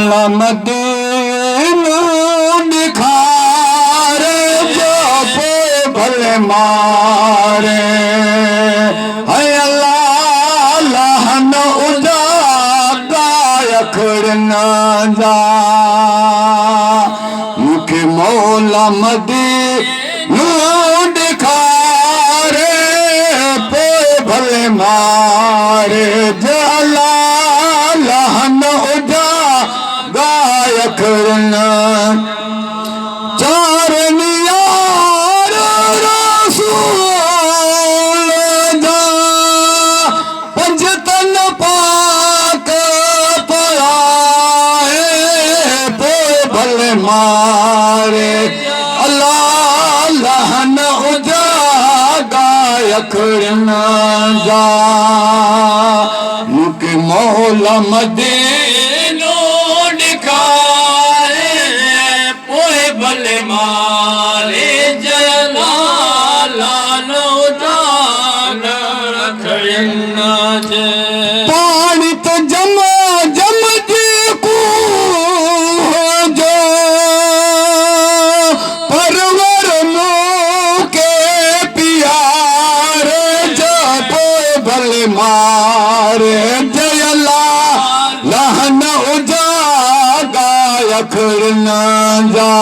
मौला मदीनू दिखारे जो पे भले मारे है अल्लाह लहन उजा गायखड़ न जा मुखे मौला मदीनू दिखारे पे भले मारे जला लहन उजा गायखड़ न मारे अल्लाह लहन उजा गायखड़ न जा मुके मौला मदीनो दिखारे पोए भले मारे जयला लहन उजा गायखड़ न जा पानी तो जम जम जी को मारे जयला लहन उजा गायखड़ न जा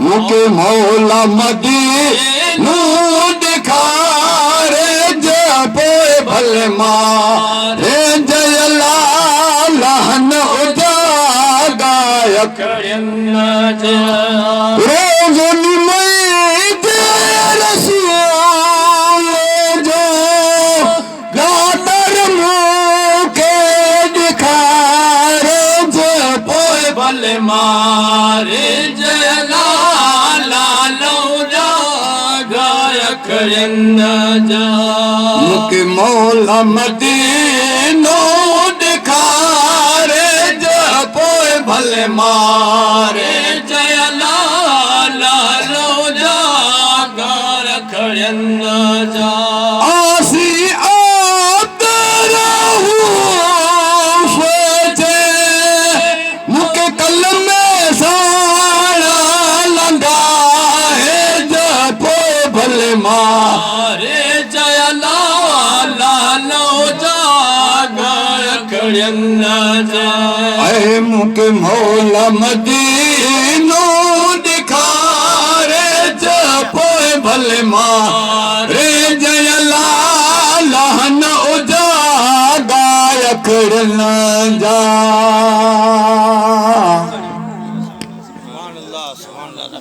मुके मौला मदीनू दिखारे जपे भले मारे जयला लहन उजा गायखड़ न जा रोज़ मारे जयला लालौजा गायखड़ न जा मुके मौला मदीनो दिखारे जपोए भले मारे जयला लालौजा गायखड़ न जा आसी मारे जयला लालौजा गायखड़ न जा ऐ मुके मौला मदीनो दिखारे जपोए भले मारे जयला लहन उजा गायखड़ न जा।